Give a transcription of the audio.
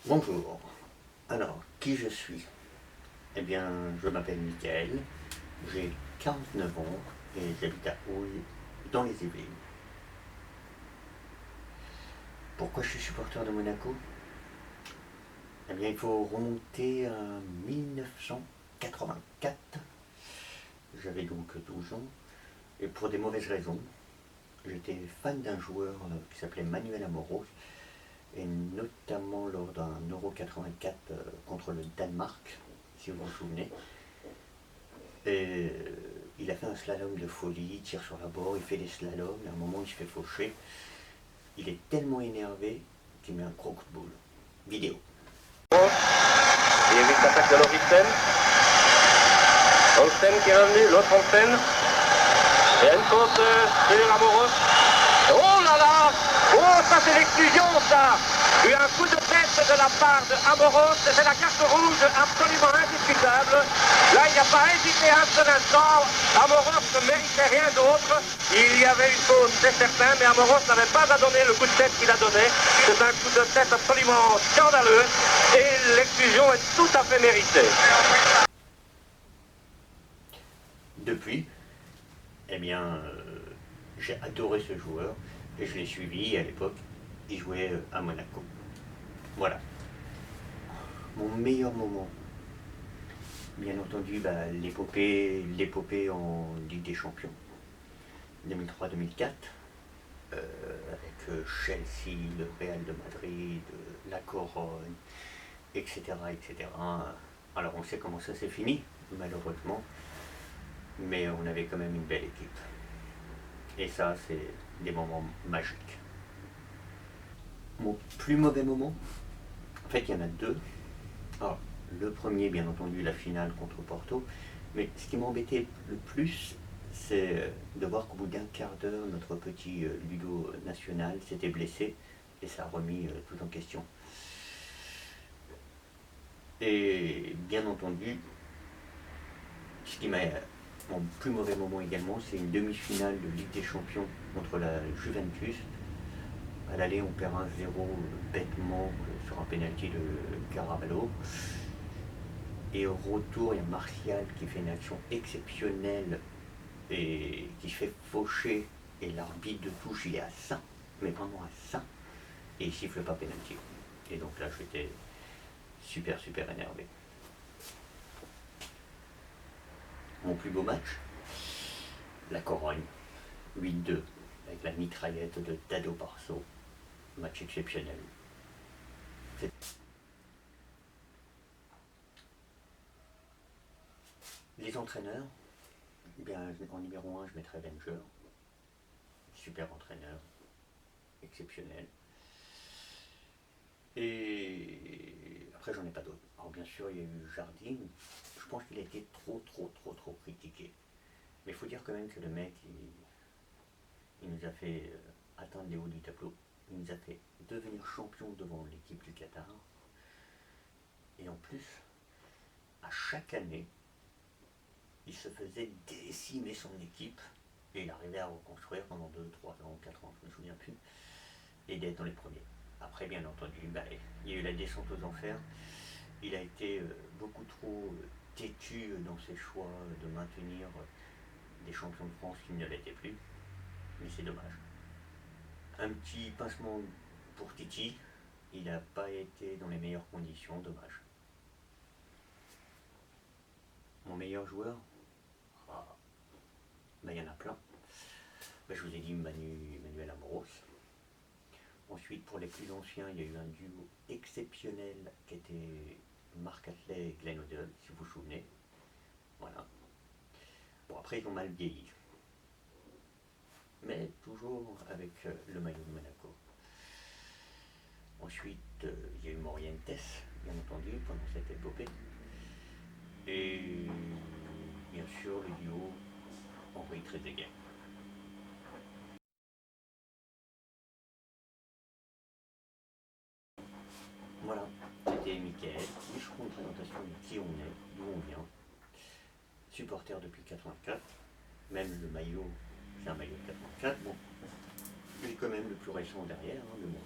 Bonjour. Alors, qui je suis? Eh bien, je m'appelle Mickaël, j'ai 49 ans et j'habite à Houille, dans les Yvelines. Pourquoi je suis supporter de Monaco? Eh bien, il faut remonter à 1984. J'avais donc 12 ans, et pour des mauvaises raisons. J'étais fan d'un joueur qui s'appelait Manuel Amoros, et notamment lors d'un Euro 84 contre le Danemark, si vous vous souvenez. Et il a fait un slalom de folie, il tire sur la bord, il fait des slaloms, et à un moment il se fait faucher. Il est tellement énervé qu'il met un gros coup de boule. Vidéo. Il évite l'attaque de Lorisen. Olsen qui est revenu, l'autre Olsen. Et une faute sur Amoros. Oh là là! Oh, ça c'est l'exclusion, ça! Il y a un coup de tête de la part de Amoros, c'est la carte rouge absolument indiscutable. Là, il n'a pas hésité un seul instant. Amoros ne méritait rien d'autre. Il y avait une faute, c'est certain, mais Amoros n'avait pas à donner le coup de tête qu'il a donné. C'est un coup de tête absolument scandaleux et l'exclusion est tout à fait méritée. Depuis, eh bien, j'ai adoré ce joueur et je l'ai suivi à l'époque. Il jouait à Monaco. Voilà. Mon meilleur moment, bien entendu, l'épopée en Ligue des Champions, 2003-2004, avec Chelsea, le Real de Madrid, la Corogne, etc., etc. Alors on sait comment ça s'est fini, malheureusement, mais on avait quand même une belle équipe. Et ça, c'est des moments magiques. Mon plus mauvais moment, en fait, il y en a deux. Alors, le premier, bien entendu, la finale contre Porto. Mais ce qui m'embêtait le plus, c'est de voir qu'au bout d'un quart d'heure, notre petit Ludo National s'était blessé et ça a remis tout en question. Et bien entendu, ce qui m'a mon plus mauvais moment également, c'est une demi-finale de Ligue des Champions contre la Juventus. À l'aller, on perd 1-0 bêtement sur un pénalty de Caraballo. Et au retour, il y a Martial qui fait une action exceptionnelle et qui se fait faucher. Et l'arbitre de touche, il est à ça, mais vraiment à ça. Et il siffle pas pénalty. Et donc là, j'étais super énervé. Mon plus beau match, la Corogne, 8-2, avec la mitraillette de Dado Parso. Match exceptionnel. Les entraîneurs, eh bien, en numéro 1, je mettrais Wenger. Super entraîneur, exceptionnel. Et après, j'en ai pas d'autres. Alors, bien sûr, il y a eu Jardim. Je pense qu'il a été trop critiqué. Mais il faut dire quand même que le mec, il nous a fait atteindre les hauts du tableau. Il nous a fait devenir champion devant l'équipe du Qatar. Et en plus, à chaque année, il se faisait décimer son équipe. Et il arrivait à reconstruire pendant 2, 3 ans, 4 ans, je ne me souviens plus. Et d'être dans les premiers. Après, bien entendu, il y a eu la descente aux enfers. Il a été beaucoup trop têtu dans ses choix de maintenir des champions de France qui ne l'étaient plus. Mais c'est dommage. Un petit pincement pour Titi. Il n'a pas été dans les meilleures conditions, dommage. Mon meilleur joueur, il y en a plein. Je vous ai dit Manuel Amoros. Ensuite, pour les plus anciens, il y a eu un duo exceptionnel qui était Marc Atlet et Glenn Hoddle, si vous vous souvenez. Voilà. Bon, après, ils ont mal vieilli. Mais toujours avec le maillot de Monaco. Ensuite, il y a eu Morientes, bien entendu, pendant cette épopée. Et bien sûr, le duo Henri Trezeguet. Voilà, c'était Mickaël, une présentation de qui on est, d'où on vient. Supporter depuis 84, même le maillot, c'est un maillot de 84, bon, il est quand même le plus récent derrière, hein, mais bon.